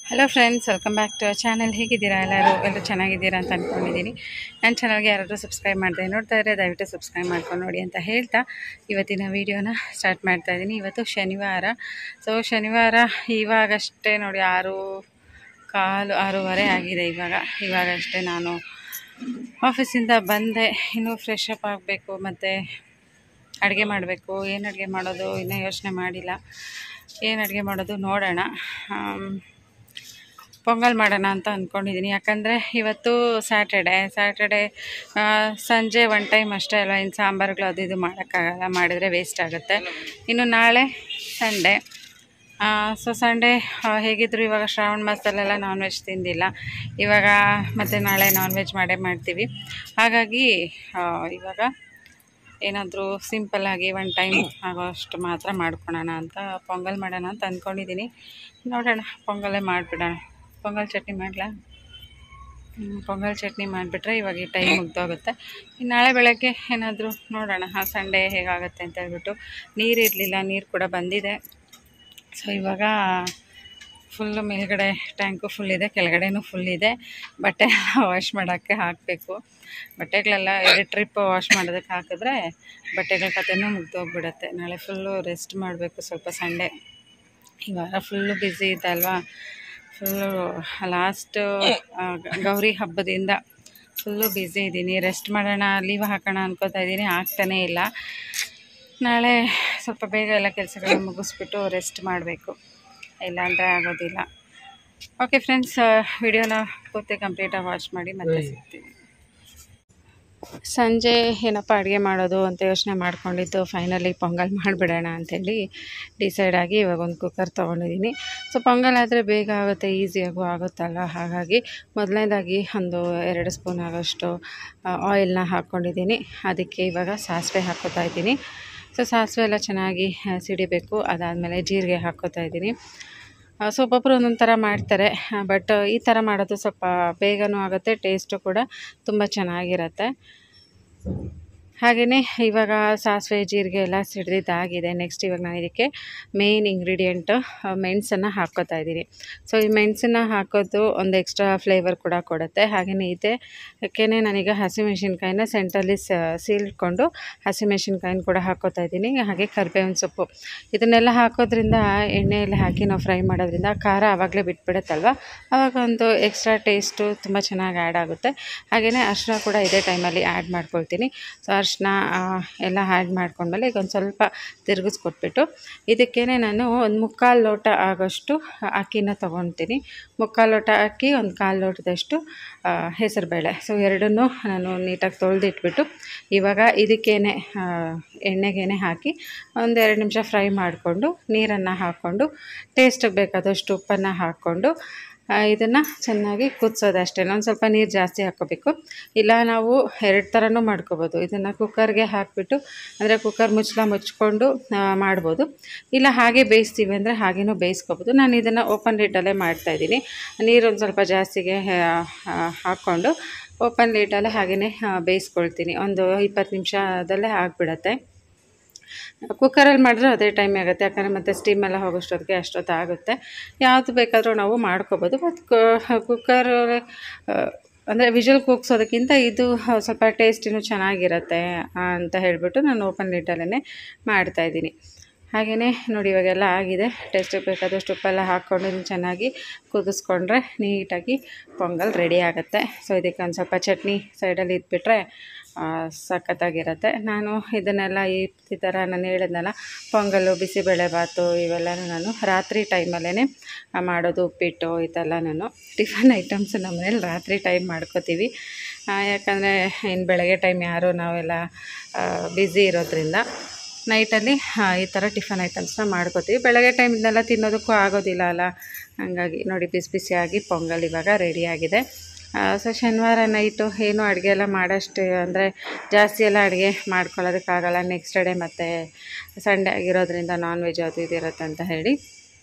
Hello friends, welcome back to our channel. ಹೇಗಿದ್ದೀರಾ? ಎಲ್ಲರೂ ಚೆನ್ನಾಗಿದ್ದೀರಾ ಅಂತ ಅಂದ್ಕೊಂಡಿದ್ದೀನಿ. ನನ್ನ ಚಾನಲ್ಗೆ ಯಾರಾದರೂ ಸಬ್ಸ್ಕ್ರೈಬ್ ಮಾಡದೆ ನೋಡ್ತಾ ಇದ್ದರೆ ದಯವಿಟ್ಟು ಸಬ್ಸ್ಕ್ರೈಬ್ ಮಾಡ್ಕೊಂಡು ನೋಡಿ ಅಂತ ಹೇಳ್ತಾ ಇವತ್ತಿನ ವೀಡಿಯೋನ ಸ್ಟಾರ್ಟ್ ಮಾಡ್ತಾ ಇದ್ದೀನಿ. ಇವತ್ತು ಶನಿವಾರ. ಶನಿವಾರ ಇವಾಗಷ್ಟೇ ನೋಡಿ 6:15 6:30 ಆಗಿದೆ. ಇವಾಗಷ್ಟೇ ನಾನು ಆಫೀಸಿಂದ ಬಂದೆ. ಇನ್ನೂ ಫ್ರೆಶ್ ಅಪ್ ಆಗಬೇಕು ಮತ್ತು ಅಡುಗೆ ಮಾಡಬೇಕು. ಏನು ಅಡುಗೆ ಮಾಡೋದು ಇನ್ನೂ ಯೋಚನೆ ಮಾಡಿಲ್ಲ. ಏನು ಅಡುಗೆ ಮಾಡೋದು ನೋಡೋಣ. ಪೊಂಗಲ್ ಮಾಡೋಣ ಅಂತ ಅಂದ್ಕೊಂಡಿದ್ದೀನಿ. ಯಾಕಂದರೆ ಇವತ್ತು ಸ್ಯಾಟರ್ಡೆ ಸಂಜೆ ಒನ್ ಟೈಮ್ ಅಷ್ಟೇ ಅಲ್ವಾ, ಇನ್ನು ಸಾಂಬಾರುಗಳು ಅದು ಇದು ಮಾಡೋಕ್ಕಾಗಲ್ಲ, ಮಾಡಿದರೆ ವೇಸ್ಟ್ ಆಗುತ್ತೆ. ಇನ್ನು ನಾಳೆ ಸಂಡೇ. ಸಂಡೇ ಹೇಗಿದ್ರು ಇವಾಗ ಶ್ರಾವಣ ಮಾಸದಲ್ಲೆಲ್ಲ ನಾನ್ ವೆಜ್ ತಿಂದಿಲ್ಲ. ಇವಾಗ ಮತ್ತು ನಾಳೆ ನಾನ್ ವೆಜ್ ಮಾಡ್ತೀವಿ. ಹಾಗಾಗಿ ಇವಾಗ ಏನಾದರೂ ಸಿಂಪಲ್ಲಾಗಿ ಒನ್ ಟೈಮ್ ಆಗೋಷ್ಟು ಮಾತ್ರ ಮಾಡ್ಕೊಳೋಣ ಅಂತ ಪೊಂಗಲ್ ಮಾಡೋಣ ಅಂತ ಅಂದ್ಕೊಂಡಿದ್ದೀನಿ. ನೋಡೋಣ, ಪೊಂಗಲೇ ಮಾಡಿಬಿಡೋಣ. ಪೊಂಗಲ್ ಚಟ್ನಿ ಮಾಡಲಾ? ಪೊಂಗಲ್ ಚಟ್ನಿ ಮಾಡಿಬಿಟ್ರೆ ಇವಾಗ ಈ ಟೈಮ್ ಮುಗ್ದೋಗುತ್ತೆ. ಇನ್ನು ನಾಳೆ ಬೆಳಗ್ಗೆ ಏನಾದರೂ ನೋಡೋಣ. ಸಂಡೇ ಹೇಗಾಗುತ್ತೆ ಅಂತ ಹೇಳ್ಬಿಟ್ಟು. ನೀರು ಇರಲಿಲ್ಲ, ನೀರು ಕೂಡ ಬಂದಿದೆ. ಇವಾಗ ಫುಲ್ಲು ಮೇಲ್ಗಡೆ ಟ್ಯಾಂಕು ಫುಲ್ ಇದೆ, ಕೆಳಗಡೆನೂ ಫುಲ್ ಇದೆ. ಬಟ್ಟೆ ವಾಶ್ ಮಾಡೋಕ್ಕೆ ಹಾಕಬೇಕು. ಬಟ್ಟೆಗಳೆಲ್ಲ 2 ಟ್ರಿಪ್ ವಾಶ್ ಮಾಡೋದಕ್ಕೆ ಹಾಕಿದ್ರೆ ಬಟ್ಟೆಗಳ ಕತೆನೂ ಮುಗ್ದೋಗ್ಬಿಡುತ್ತೆ. ನಾಳೆ ಫುಲ್ಲು ರೆಸ್ಟ್ ಮಾಡಬೇಕು ಸ್ವಲ್ಪ. ಸಂಡೇ ಈ ವಾರ ಫುಲ್ಲು ಬ್ಯುಸಿ ಇದೆ ಅಲ್ವಾ. ಫುಲ್ಲು ಲಾಸ್ಟ್ ಗೌರಿ ಹಬ್ಬದಿಂದ ಫುಲ್ಲು ಬ್ಯುಸಿ ಇದ್ದೀನಿ. ರೆಸ್ಟ್ ಮಾಡೋಣ, ಲೀವ್ ಹಾಕೋಣ ಅನ್ಕೋತಾ ಇದ್ದೀನಿ, ಆಗ್ತಾನೇ ಇಲ್ಲ. ನಾಳೆ ಸ್ವಲ್ಪ ಬೇಗ ಎಲ್ಲ ಕೆಲಸಗಳನ್ನ ಮುಗಿಸ್ಬಿಟ್ಟು ರೆಸ್ಟ್ ಮಾಡಬೇಕು, ಇಲ್ಲಾಂದರೆ ಆಗೋದಿಲ್ಲ. ಓಕೆ ಫ್ರೆಂಡ್ಸ್, ವಿಡಿಯೋನ ಪೂರ್ತಿ ಕಂಪ್ಲೀಟಾಗಿ ವಾಚ್ ಮಾಡಿ ಮತ್ತೆ ಸಿಗ್ತೀನಿ. ಸಂಜೆ ಏನಪ್ಪ ಅಡುಗೆ ಮಾಡೋದು ಅಂತ ಯೋಚನೆ ಮಾಡ್ಕೊಂಡಿದ್ದು ಫೈನಲಿ ಪೊಂಗಲ್ ಮಾಡಿಬಿಡೋಣ ಅಂಥೇಳಿ ಡಿಸೈಡ್ ಆಗಿ ಇವಾಗ ಒಂದು ಕುಕ್ಕರ್ ತೊಗೊಂಡಿದ್ದೀನಿ. ಪೊಂಗಲ್ ಆದರೆ ಬೇಗ ಆಗುತ್ತೆ, ಈಸಿಯಾಗೂ ಆಗುತ್ತಲ್ಲ. ಹಾಗಾಗಿ ಮೊದಲನೇದಾಗಿ ಒಂದು 2 ಸ್ಪೂನ್ ಆಗೋಷ್ಟು ಆಯಿಲ್ನ ಹಾಕ್ಕೊಂಡಿದ್ದೀನಿ. ಅದಕ್ಕೆ ಇವಾಗ ಸಾಸಿವೆ ಹಾಕ್ಕೋತಾ ಇದ್ದೀನಿ. ಸಾಸಿವೆ ಎಲ್ಲ ಚೆನ್ನಾಗಿ ಸಿಡಿಬೇಕು. ಅದಾದಮೇಲೆ ಜೀರಿಗೆ ಹಾಕ್ಕೋತಾ ಇದ್ದೀನಿ. ಒಬ್ಬೊಬ್ಬರು ಒಂದೊಂದು ಥರ ಮಾಡ್ತಾರೆ, ಬಟ್ ಈ ಥರ ಮಾಡೋದು ಸ್ವಲ್ಪ ಬೇಗನೂ ಆಗುತ್ತೆ, ಟೇಸ್ಟು ಕೂಡ ತುಂಬ ಚೆನ್ನಾಗಿರುತ್ತೆ. ಹಾಗೆಯೇ ಇವಾಗ ಸಾಸಿವೆ ಜೀರಿಗೆ ಎಲ್ಲ ಸಿಡಿದಿದ್ದಾಗಿದೆ. ನೆಕ್ಸ್ಟ್ ಇವಾಗ ನಾನು ಇದಕ್ಕೆ ಮೇನ್ ಇಂಗ್ರೀಡಿಯೆಂಟು ಮೆಣಸನ್ನು ಹಾಕ್ಕೋತಾ ಇದ್ದೀನಿ. ಈ ಮೆಣಸನ್ನು ಹಾಕೋದು ಒಂದು ಎಕ್ಸ್ಟ್ರಾ ಫ್ಲೇವರ್ ಕೂಡ ಕೊಡುತ್ತೆ. ಹಾಗೆಯೇ ಇದಕ್ಕೆ ನಾನೀಗ ಹಸಿಮೆಣಸಿನ್ಕಾಯಿನ ಸೆಂಟ್ರಲ್ಲಿ ಸೀಳ್ಕೊಂಡು ಹಸಿಮೆಣಸಿನ್ಕಾಯಿನ ಕೂಡ ಹಾಕ್ಕೋತಾ ಇದ್ದೀನಿ. ಹಾಗೆ ಕರಿಬೇವಿನ ಸೊಪ್ಪು ಇದನ್ನೆಲ್ಲ ಹಾಕೋದ್ರಿಂದ ಎಣ್ಣೆಯಲ್ಲಿ ಹಾಕಿ ನಾವು ಫ್ರೈ ಮಾಡೋದ್ರಿಂದ ಖಾರ ಆವಾಗಲೇ ಬಿಟ್ಬಿಡುತ್ತಲ್ವ, ಆವಾಗ ಒಂದು ಎಕ್ಸ್ಟ್ರಾ ಟೇಸ್ಟು ತುಂಬ ಚೆನ್ನಾಗಿ ಆ್ಯಡ್ ಆಗುತ್ತೆ. ಹಾಗೆಯೇ ಅರಿಶಿನ ಕೂಡ ಇದೇ ಟೈಮಲ್ಲಿ ಆ್ಯಡ್ ಮಾಡ್ಕೊಳ್ತೀನಿ. ಅರಿಶಿನ ಎಲ್ಲ ಆ್ಯಡ್ ಮಾಡ್ಕೊಂಡ್ಮೇಲೆ ಈಗ ಒಂದು ಸ್ವಲ್ಪ ತಿರುಗಿಸ್ಕೊಟ್ಬಿಟ್ಟು ಇದಕ್ಕೇ ನಾನು ಒಂದು 3/4 ಲೋಟ ಆಗೋಷ್ಟು ಅಕ್ಕಿನ ತೊಗೊಳ್ತೀನಿ. 3/4 ಲೋಟ ಅಕ್ಕಿ, 1/4 ಲೋಟದಷ್ಟು ಹೆಸರುಬೇಳೆ. ಎರಡನ್ನೂ ನಾನು ನೀಟಾಗಿ ತೊಳೆದಿಟ್ಬಿಟ್ಟು ಇವಾಗ ಇದಕ್ಕೇ ಎಣ್ಣೆಗೆ ಹಾಕಿ ಒಂದು 2 ನಿಮಿಷ ಫ್ರೈ ಮಾಡಿಕೊಂಡು ನೀರನ್ನು ಹಾಕ್ಕೊಂಡು ಟೇಸ್ಟಿಗೆ ಬೇಕಾದಷ್ಟು ಉಪ್ಪನ್ನು ಹಾಕ್ಕೊಂಡು ಇದನ್ನು ಚೆನ್ನಾಗಿ ಕುದಿಸೋದಷ್ಟೇ. ಒಂದು ಸ್ವಲ್ಪ ನೀರು ಜಾಸ್ತಿ ಹಾಕ್ಕೋಬೇಕು. ಇಲ್ಲ ನಾವು 2 ಥರನೂ ಮಾಡ್ಕೋಬೋದು. ಇದನ್ನು ಕುಕ್ಕರ್ಗೆ ಹಾಕಿಬಿಟ್ಟು ಅಂದರೆ ಕುಕ್ಕರ್ ಮುಚ್ಕೊಂಡು ಮಾಡ್ಬೋದು. ಇಲ್ಲ ಹಾಗೆ ಬೇಯಿಸ್ತೀವಿ ಅಂದರೆ ಹಾಗೇನೂ ಬೇಯಿಸ್ಕೋಬೋದು. ನಾನು ಇದನ್ನು ಓಪನ್ ಲಿಡ್ಡಲ್ಲೇ ಮಾಡ್ತಾಯಿದ್ದೀನಿ. ನೀರೊಂದು ಸ್ವಲ್ಪ ಜಾಸ್ತಿಗೆ ಹಾಕ್ಕೊಂಡು ಓಪನ್ ಲಿಡ್ಡಲ್ಲೇ ಹಾಗೆಯೇ ಬೇಯಿಸ್ಕೊಳ್ತೀನಿ. ಒಂದು 20 ನಿಮಿಷದಲ್ಲೇ ಆಗಿಬಿಡತ್ತೆ. ಕುಕ್ಕರಲ್ಲಿ ಮಾಡಿದ್ರೆ ಅದೇ ಟೈಮ್ ಆಗುತ್ತೆ, ಯಾಕಂದರೆ ಮತ್ತು ಸ್ಟೀಮೆಲ್ಲ ಹೋಗೋಷ್ಟೊತ್ತಿಗೆ ಅಷ್ಟೊತ್ತಾಗುತ್ತೆ. ಯಾವುದು ಬೇಕಾದರೂ ನಾವು ಮಾಡ್ಕೋಬೋದು. ಮತ್ತು ಕುಕ್ಕರ್ ಅಂದರೆ ವಿಷಲ್ ಕೂಗ್ಸೋದಕ್ಕಿಂತ ಇದು ಸ್ವಲ್ಪ ಟೇಸ್ಟಿನೂ ಚೆನ್ನಾಗಿರುತ್ತೆ ಅಂತ ಹೇಳಿಬಿಟ್ಟು ನಾನು ಓಪನ್ ಲಿಡ್ಡಲ್ಲೇ ಮಾಡ್ತಾಯಿದ್ದೀನಿ. ಹಾಗೆಯೇ ನೋಡಿ ಇವಾಗೆಲ್ಲ ಆಗಿದೆ. ಟೇಸ್ಟಿಗೆ ಬೇಕಾದಷ್ಟು ಉಪ್ಪೆಲ್ಲ ಹಾಕ್ಕೊಂಡು ಇದನ್ನು ಚೆನ್ನಾಗಿ ಕುದಿಸ್ಕೊಂಡ್ರೆ ನೀಟಾಗಿ ಪೊಂಗಲ್ ರೆಡಿ ಆಗುತ್ತೆ. ಇದಕ್ಕೆ ಒಂದು ಸ್ವಲ್ಪ ಚಟ್ನಿ ಸೈಡಲ್ಲಿ ಇದ್ಬಿಟ್ರೆ ಸಖತ್ತಾಗಿರುತ್ತೆ. ನಾನು ಇದನ್ನೆಲ್ಲ ಈ ಥರ ನಾನು ಹೇಳಿದ್ನಲ್ಲ, ಪೊಂಗಲ್ಲು, ಬಿಸಿಬೇಳೆಬಾತು ಇವೆಲ್ಲನೂ ನಾನು ರಾತ್ರಿ ಟೈಮಲ್ಲೇ ಮಾಡೋದು. ಉಪ್ಪಿಟ್ಟು ಇದೆಲ್ಲ ನಾನು ಟಿಫನ್ ಐಟಮ್ಸ್ ನಮ್ಮ ಮನೇಲಿ ರಾತ್ರಿ ಟೈಮ್ ಮಾಡ್ಕೋತೀವಿ. ಯಾಕಂದರೆ ಇನ್ನು ಬೆಳಗ್ಗೆ ಟೈಮ್ ನಾವೆಲ್ಲ ಬ್ಯುಸಿ ಇರೋದ್ರಿಂದ ನೈಟಲ್ಲಿ ಈ ಥರ ಟಿಫನ್ ಐಟಮ್ಸ್ನ ಮಾಡ್ಕೋತೀವಿ. ಬೆಳಗ್ಗೆ ಟೈಮ್ ಇದನ್ನೆಲ್ಲ ತಿನ್ನೋದಕ್ಕೂ ಆಗೋದಿಲ್ಲ ಅಲ್ಲ. ಹಾಗಾಗಿ ನೋಡಿ ಬಿಸಿಯಾಗಿ ಪೊಂಗಲ್ ಇವಾಗ ರೆಡಿಯಾಗಿದೆ. ಶನಿವಾರ ನೈಟು ಏನು ಅಡುಗೆ ಎಲ್ಲ ಮಾಡೋಷ್ಟು ಅಂದರೆ ಜಾಸ್ತಿ ಎಲ್ಲ ಅಡುಗೆ ಮಾಡ್ಕೊಳ್ಳೋದಕ್ಕಾಗಲ್ಲ. ನೆಕ್ಸ್ಟ್ ಡೇ ಮತ್ತು ಸಂಡೇ ಆಗಿರೋದ್ರಿಂದ ನಾನ್ ವೆಜ್ ಅದು ಇದು ಇರುತ್ತೆ ಅಂತ ಹೇಳಿ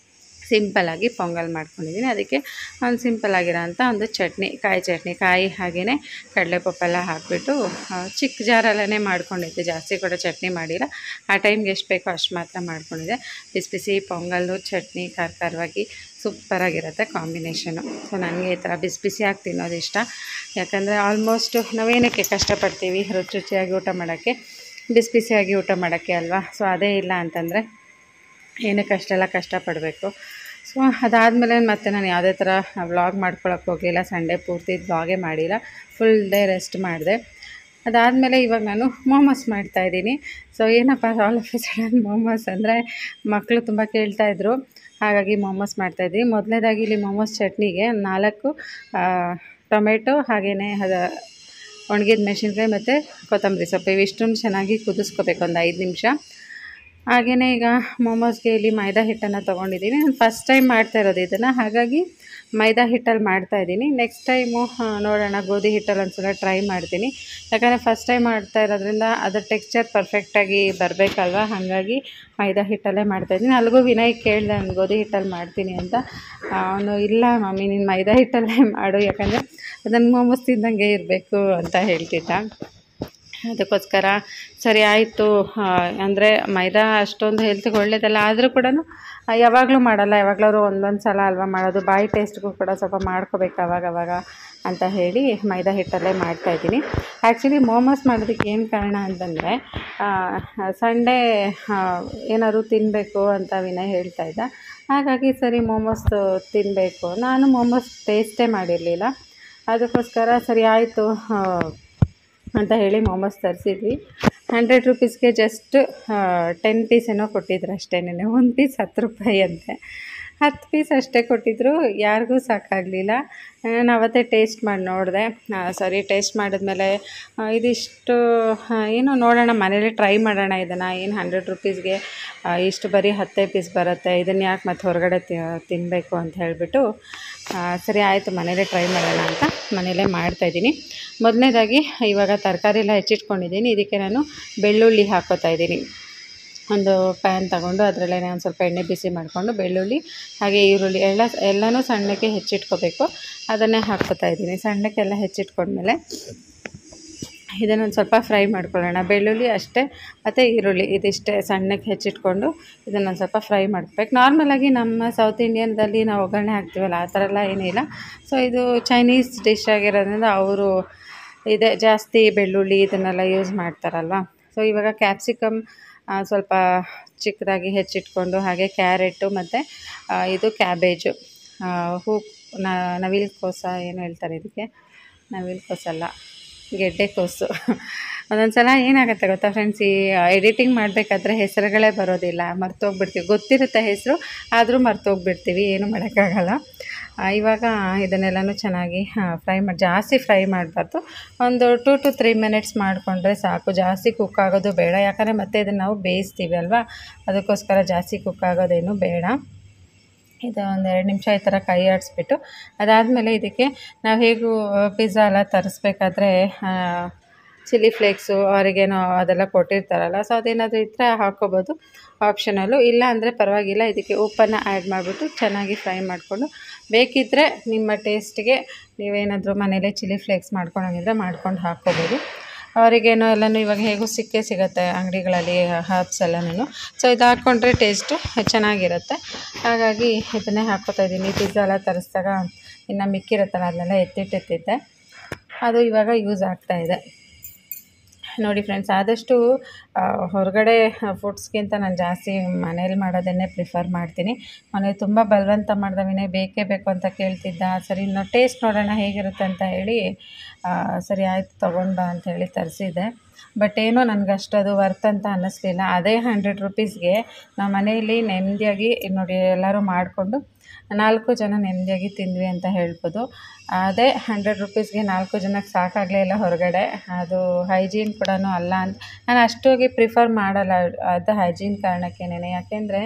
ಸಿಂಪಲ್ಲಾಗಿ ಪೊಂಗಲ್ ಮಾಡ್ಕೊಂಡಿದ್ದೀನಿ. ಅದಕ್ಕೆ ಒಂದು ಸಿಂಪಲ್ಲಾಗಿರೋಂಥ ಒಂದು ಚಟ್ನಿ, ಕಾಯಿ ಚಟ್ನಿ, ಕಾಯಿ ಹಾಗೆಯೇ ಕಡಲೆಪಪ್ಪೆಲ್ಲ ಹಾಕಿಬಿಟ್ಟು ಚಿಕ್ಕ ಜಾರಲ್ಲೇ ಮಾಡ್ಕೊಂಡಿದ್ದೆ, ಜಾಸ್ತಿ ಕೂಡ ಚಟ್ನಿ ಮಾಡಿಲ್ಲ. ಆ ಟೈಮ್ಗೆ ಎಷ್ಟು ಬೇಕೋ ಅಷ್ಟು ಮಾತ್ರ ಮಾಡ್ಕೊಂಡಿದ್ದೆ. ಬಿಸಿ ಬಿಸಿ ಪೊಂಗಲ್ಲು ಚಟ್ನಿ ಖಾರವಾಗಿ ಸೂಪರಾಗಿರುತ್ತೆ ಕಾಂಬಿನೇಷನು. ಸೊ ನನಗೆ ಈ ಥರ ಬಿಸಿ ಬಿಸಿಯಾಗಿ ತಿನ್ನೋದು ಇಷ್ಟ. ಯಾಕಂದರೆ ಆಲ್ಮೋಸ್ಟ್ ನಾವೇನಕ್ಕೆ ಕಷ್ಟಪಡ್ತೀವಿ ರುಚಿ ರುಚಿಯಾಗಿ ಊಟ ಮಾಡೋಕ್ಕೆ, ಬಿಸಿ ಬಿಸಿಯಾಗಿ ಊಟ ಮಾಡೋಕ್ಕೆ ಅಲ್ವಾ. ಸೊ ಅದೇ ಇಲ್ಲ ಅಂತಂದರೆ ಏನಕ್ಕೆ ಅಷ್ಟೆಲ್ಲ ಕಷ್ಟಪಡಬೇಕು. ಸೊ ಅದಾದಮೇಲೆ ಮತ್ತೆ ನಾನು ಯಾವುದೇ ಥರ ವ್ಲಾಗ್ ಮಾಡ್ಕೊಳಕ್ಕೆ ಹೋಗಲಿಲ್ಲ. ಸಂಡೇ ಪೂರ್ತಿ ವ್ಲಾಗೇ ಮಾಡಿಲ್ಲ, ಫುಲ್ ಡೇ ರೆಸ್ಟ್ ಮಾಡಿದೆ. ಅದಾದಮೇಲೆ ಇವಾಗ ನಾನು ಮೋಮೋಸ್ ಮಾಡ್ತಾಯಿದ್ದೀನಿ. ಸೊ ಏನಪ್ಪ all of A sudden momos ಅಂದರೆ ಮಕ್ಕಳು ತುಂಬ ಕೇಳ್ತಾಯಿದ್ರು, ಹಾಗಾಗಿ ಮೋಮೋಸ್ ಮಾಡ್ತಾಯಿದ್ವಿ. ಮೊದಲನೇದಾಗಿ ಇಲ್ಲಿ ಮೋಮೋಸ್ ಚಟ್ನಿಗೆ 4 ಟೊಮೆಟೊ ಹಾಗೆಯೇ ಒಣಗಿದ ಮೆಣಸಿನ್ಕಾಯಿ ಮತ್ತು ಕೊತ್ತಂಬರಿ ಸೊಪ್ಪು ಇವಿಷ್ಟನ್ನು ಚೆನ್ನಾಗಿ ಕುದಿಸ್ಕೋಬೇಕು ಒಂದು 5 ನಿಮಿಷ. ಹಾಗೆಯೇ ಈಗ ಮೋಮೋಸ್ಗೆ ಇಲ್ಲಿ ಮೈದಾ ಹಿಟ್ಟನ್ನು ತೊಗೊಂಡಿದ್ದೀನಿ. ನಾನು ಫಸ್ಟ್ ಟೈಮ್ ಮಾಡ್ತಾ ಇರೋದು ಇದನ್ನು, ಹಾಗಾಗಿ ಮೈದಾ ಹಿಟ್ಟಲ್ಲಿ ಮಾಡ್ತಾಯಿದ್ದೀನಿ. ನೆಕ್ಸ್ಟ್ ಟೈಮು ನೋಡೋಣ ಗೋಧಿ ಹಿಟ್ಟಲ್ಲಿ ಒಂದ್ಸಲ ಟ್ರೈ ಮಾಡ್ತೀನಿ. ಯಾಕಂದರೆ ಫಸ್ಟ್ ಟೈಮ್ ಮಾಡ್ತಾ ಇರೋದ್ರಿಂದ ಅದರ ಟೆಕ್ಸ್ಚರ್ ಪರ್ಫೆಕ್ಟಾಗಿ ಬರಬೇಕಲ್ವ, ಹಾಗಾಗಿ ಮೈದಾ ಹಿಟ್ಟಲ್ಲೇ ಮಾಡ್ತಾಯಿದ್ದೀನಿ. ಅಲ್ಲಿಗೂ ವಿನಯ್ ಕೇಳಿದೆ ನಾನು ಗೋಧಿ ಹಿಟ್ಟಲ್ಲಿ ಮಾಡ್ತೀನಿ ಅಂತ. ಅವನು ಇಲ್ಲ ಮಮ್ಮಿ ನೀನು ಮೈದಾ ಹಿಟ್ಟಲ್ಲೇ ಮಾಡು, ಯಾಕಂದರೆ ಅದನ್ನು ಮೋಮೋಸ್ ತಿಂದಂಗೆ ಇರಬೇಕು ಅಂತ ಹೇಳ್ತಿದ್ದ. ಅದಕ್ಕೋಸ್ಕರ ಸರಿ ಆಯಿತು. ಅಂದರೆ ಮೈದಾ ಅಷ್ಟೊಂದು ಹೆಲ್ತ್ಗೆ ಒಳ್ಳೆಯದಲ್ಲ, ಆದರೂ ಕೂಡ ಯಾವಾಗಲೂ ಮಾಡಲ್ಲ, ಯಾವಾಗಲಾದ್ರು ಒಂದೊಂದು ಸಲ ಅಲ್ವಾ ಮಾಡೋದು, ಬಾಯಿ ಟೇಸ್ಟ್ಗೂ ಕೂಡ ಸ್ವಲ್ಪ ಮಾಡ್ಕೋಬೇಕು ಅವಾಗವಾಗ ಅಂತ ಹೇಳಿ ಮೈದಾ ಹಿಟ್ಟಲ್ಲೇ ಮಾಡ್ತಾಯಿದ್ದೀನಿ. ಆ್ಯಕ್ಚುಲಿ ಮೋಮೋಸ್ ಮಾಡೋದಕ್ಕೆ ಏನು ಕಾರಣ ಅಂತಂದರೆ ಸಂಡೇ ಏನಾದ್ರು ತಿನ್ನಬೇಕು ಅಂತ ವಿನಯ್ ಹೇಳ್ತಾಯಿದ್ದ. ಹಾಗಾಗಿ ಸರಿ ಮೋಮೋಸ್ ತಿನ್ನಬೇಕು, ನಾನು ಮೋಮೋಸ್ ಟೇಸ್ಟೇ ಮಾಡಿರಲಿಲ್ಲ. ಅದಕ್ಕೋಸ್ಕರ ಸರಿ ಆಯಿತು ಅಂತ ಹೇಳಿ ಮೋಮೋಸ್ ತರಿಸಿದ್ವಿ. 100 ರೂಪೀಸ್ಗೆ ಜಸ್ಟ್ 10 ಪೀಸ್ ಏನೋ ಕೊಟ್ಟಿದ್ರು ಅಷ್ಟೇ. 1 ಪೀಸ್ 10 ರೂಪಾಯಿ ಅಂತೆ, 10 ಪೀಸ್ ಅಷ್ಟೇ ಕೊಟ್ಟಿದ್ದರು. ಯಾರಿಗೂ ಸಾಕಾಗಲಿಲ್ಲ. ನಾನು ಅವತ್ತೇ ಟೇಸ್ಟ್ ಮಾಡಿ ನೋಡಿದೆ. ಸರಿ ಟೇಸ್ಟ್ ಮಾಡಿದ್ಮೇಲೆ ಇದಿಷ್ಟು ಏನು ನೋಡೋಣ ಮನೇಲಿ ಟ್ರೈ ಮಾಡೋಣ ಇದನ್ನು, ಏನು 100 ರೂಪೀಸ್ಗೆ ಇಷ್ಟು ಬರೀ 10 ಪೀಸ್ ಬರುತ್ತೆ, ಇದನ್ನು ಯಾಕೆ ಮತ್ತೆ ಹೊರಗಡೆ ತಿನ್ನಬೇಕು ಅಂತ ಹೇಳಿಬಿಟ್ಟು ಸರಿ ಆಯಿತು ಮನೇಲೇ ಟ್ರೈ ಮಾಡೋಣ ಅಂತ ಮನೇಲೇ ಮಾಡ್ತಾಯಿದ್ದೀನಿ. ಮೊದಲನೇದಾಗಿ ಇವಾಗ ತರಕಾರಿ ಎಲ್ಲ ಹೆಚ್ಚಿಟ್ಕೊಂಡಿದ್ದೀನಿ. ಇದಕ್ಕೆ ನಾನು ಬೆಳ್ಳುಳ್ಳಿ ಹಾಕ್ಕೋತಾ ಇದ್ದೀನಿ. ಒಂದು ಪ್ಯಾನ್ ತಗೊಂಡು ಅದರಲ್ಲೇ ಒಂದು ಸ್ವಲ್ಪ ಎಣ್ಣೆ ಬಿಸಿ ಮಾಡಿಕೊಂಡು ಬೆಳ್ಳುಳ್ಳಿ ಹಾಗೆ ಈರುಳ್ಳಿ ಎಲ್ಲನೂ ಸಣ್ಣಕ್ಕೆ ಹೆಚ್ಚಿಟ್ಕೋಬೇಕು. ಅದನ್ನೇ ಹಾಕ್ಕೋತಾ ಇದ್ದೀನಿ. ಸಣ್ಣಕ್ಕೆಲ್ಲ ಹೆಚ್ಚಿಟ್ಕೊಂಡ್ಮೇಲೆ ಇದನ್ನೊಂದು ಸ್ವಲ್ಪ ಫ್ರೈ ಮಾಡ್ಕೊಳ್ಳೋಣ. ಬೆಳ್ಳುಳ್ಳಿ ಅಷ್ಟೇ ಮತ್ತು ಈರುಳ್ಳಿ ಇದಿಷ್ಟೇ ಸಣ್ಣಕ್ಕೆ ಹೆಚ್ಚಿಟ್ಕೊಂಡು ಇದನ್ನೊಂದು ಸ್ವಲ್ಪ ಫ್ರೈ ಮಾಡ್ಕೋಬೇಕು. ನಾರ್ಮಲಾಗಿ ನಮ್ಮ ಸೌತ್ ಇಂಡಿಯನ್ದಲ್ಲಿ ನಾವು ಒಗ್ಗರಣೆ ಹಾಕ್ತೀವಲ್ಲ ಆ ಥರ ಎಲ್ಲ ಏನಿಲ್ಲ. ಸೊ ಇದು ಚೈನೀಸ್ ಡಿಶ್ ಆಗಿರೋದ್ರಿಂದ ಅವರು ಇದೆ ಜಾಸ್ತಿ ಬೆಳ್ಳುಳ್ಳಿ ಇದನ್ನೆಲ್ಲ ಯೂಸ್ ಮಾಡ್ತಾರಲ್ವ. ಸೊ ಇವಾಗ ಕ್ಯಾಪ್ಸಿಕಮ್ ಸ್ವಲ್ಪ ಚಿಕ್ಕದಾಗಿ ಹೆಚ್ಚಿಟ್ಕೊಂಡು, ಹಾಗೆ ಕ್ಯಾರೆಟು ಮತ್ತು ಇದು ಕ್ಯಾಬೇಜು, ನವಿಲುಕೋಸ ಏನು ಹೇಳ್ತಾರೆ ಇದಕ್ಕೆ, ನವಿಲುಕೋಸಲ್ಲ ಗೆಡ್ಡೆಕೋಸು. ಒಂದೊಂದು ಸಲ ಏನಾಗುತ್ತೆ ಗೊತ್ತಾ ಫ್ರೆಂಡ್ಸ್, ಈ ಎಡಿಟಿಂಗ್ ಮಾಡಬೇಕಾದ್ರೆ ಹೆಸರುಗಳೇ ಬರೋದಿಲ್ಲ, ಮರ್ತೋಗ್ಬಿಡ್ತೀವಿ. ಗೊತ್ತಿರುತ್ತೆ ಹೆಸರು, ಆದರೂ ಮರ್ತೋಗ್ಬಿಡ್ತೀವಿ, ಏನು ಮಾಡೋಕ್ಕಾಗಲ್ಲ. ಇವಾಗ ಇದನ್ನೆಲ್ಲನೂ ಚೆನ್ನಾಗಿ ಜಾಸ್ತಿ ಫ್ರೈ ಮಾಡಬಾರ್ದು. ಒಂದು 2 to 3 ಮಿನಿಟ್ಸ್ ಮಾಡಿಕೊಂಡ್ರೆ ಸಾಕು, ಜಾಸ್ತಿ ಕುಕ್ ಆಗೋದು ಬೇಡ. ಯಾಕಂದರೆ ಮತ್ತೆ ಇದನ್ನು ನಾವು ಬೇಯಿಸ್ತೀವಿ ಅಲ್ವಾ, ಅದಕ್ಕೋಸ್ಕರ ಜಾಸ್ತಿ ಕುಕ್ ಆಗೋದೇನು ಬೇಡ. ಇದು ಒಂದು 2 ನಿಮಿಷ ಈ ಥರ ಕೈ ಆಡಿಸ್ಬಿಟ್ಟು ಅದಾದಮೇಲೆ ಇದಕ್ಕೆ ನಾವು ಹೇಗೂ ಪಿಜ್ಜಾ ಎಲ್ಲ ತರಿಸ್ಬೇಕಾದ್ರೆ ಚಿಲ್ಲಿ ಫ್ಲೇಕ್ಸು ಆರಿಗೇನೋ ಅದೆಲ್ಲ ಕೊಟ್ಟಿರ್ತಾರಲ್ಲ, ಸೊ ಅದೇನಾದರೂ ಇದ್ದರೆ ಹಾಕ್ಕೋಬೋದು, ಆಪ್ಷನಲ್ಲು. ಇಲ್ಲ ಅಂದರೆ ಪರವಾಗಿಲ್ಲ. ಇದಕ್ಕೆ ಉಪ್ಪನ್ನು ಆ್ಯಡ್ ಮಾಡಿಬಿಟ್ಟು ಚೆನ್ನಾಗಿ ಫ್ರೈ ಮಾಡಿಕೊಂಡು, ಬೇಕಿದ್ದರೆ ನಿಮ್ಮ ಟೇಸ್ಟ್ಗೆ ನೀವೇನಾದರೂ ಮನೇಲೇ ಚಿಲ್ಲಿ ಫ್ಲೇಕ್ಸ್ ಮಾಡ್ಕೊಳಂಗಿದ್ರೆ ಮಾಡ್ಕೊಂಡು ಹಾಕ್ಕೋಬೋದು. ಅವರಿಗೇನೋ ಎಲ್ಲನೂ ಇವಾಗ ಹೇಗೂ ಸಿಗುತ್ತೆ ಅಂಗಡಿಗಳಲ್ಲಿ ಹರ್ಬ್ಸ್ ಎಲ್ಲನೂ. ಸೊ ಇದು ಹಾಕ್ಕೊಂಡ್ರೆ ಟೇಸ್ಟು ಚೆನ್ನಾಗಿರುತ್ತೆ. ಹಾಗಾಗಿ ಇದನ್ನೇ ಹಾಕ್ಕೋತಾ ಇದ್ದೀನಿ. ಪಿಜ್ಜಾ ಎಲ್ಲ ತರಿಸಿದಾಗ ಇನ್ನು ಮಿಕ್ಕಿರುತ್ತಲ್ಲ ಅದನ್ನೆಲ್ಲ ಎತ್ತಿಟ್ಟಿದ್ದೆ, ಅದು ಇವಾಗ ಯೂಸ್ ಆಗ್ತಾಯಿದೆ. ನೋಡಿ ಫ್ರೆಂಡ್ಸ್, ಆದಷ್ಟು ಹೊರಗಡೆ ಫುಡ್ಸ್ಗಿಂತ ನಾನು ಜಾಸ್ತಿ ಮನೇಲಿ ಮಾಡೋದನ್ನೇ ಪ್ರಿಫರ್ ಮಾಡ್ತೀನಿ. ಮನೇಲಿ ತುಂಬ ಬಲವಂತ ಮಾಡ್ದವಿನೇ ಬೇಕೇ ಬೇಕು ಅಂತ ಕೇಳ್ತಿದ್ದ. ಸರಿ ನಾವು ಟೇಸ್ಟ್ ನೋಡೋಣ ಹೇಗಿರುತ್ತೆ ಅಂತ ಹೇಳಿ ಸರಿ ಆಯಿತು ತೊಗೊಂಡು ಬಾ ಅಂತ ಹೇಳಿ ತರಿಸಿದ್ದೆ. ಬಟ್ ಏನೋ ನನಗೆ ಅಷ್ಟದು ವರ್ತ್ ಅಂತ ಅನ್ನಿಸ್ಲಿಲ್ಲ. ಅದೇ 100 ರೂಪೀಸ್ಗೆ ನಾವು ಮನೆಯಲ್ಲಿ ನೆಮ್ಮದಿಯಾಗಿ ನೋಡಿ ಎಲ್ಲರೂ ಮಾಡಿಕೊಂಡು 4 ಜನ ನೆಮ್ಮದಿಯಾಗಿ ತಿಂದ್ವಿ ಅಂತ ಹೇಳ್ಬೋದು. ಅದೇ 100 ರೂಪೀಸ್ಗೆ 4 ಜನಕ್ಕೆ ಸಾಕಾಗಲೇ ಇಲ್ಲ ಹೊರಗಡೆ. ಅದು ಹೈಜೀನ್ ಕೂಡ ಅಲ್ಲ ಅಂತ ನಾನು ಅಷ್ಟೋಗಿ ಪ್ರಿಫರ್ ಮಾಡಲ್ಲ, ಅದು ಹೈಜೀನ್ ಕಾರಣಕ್ಕೇನೆ. ಯಾಕೆಂದರೆ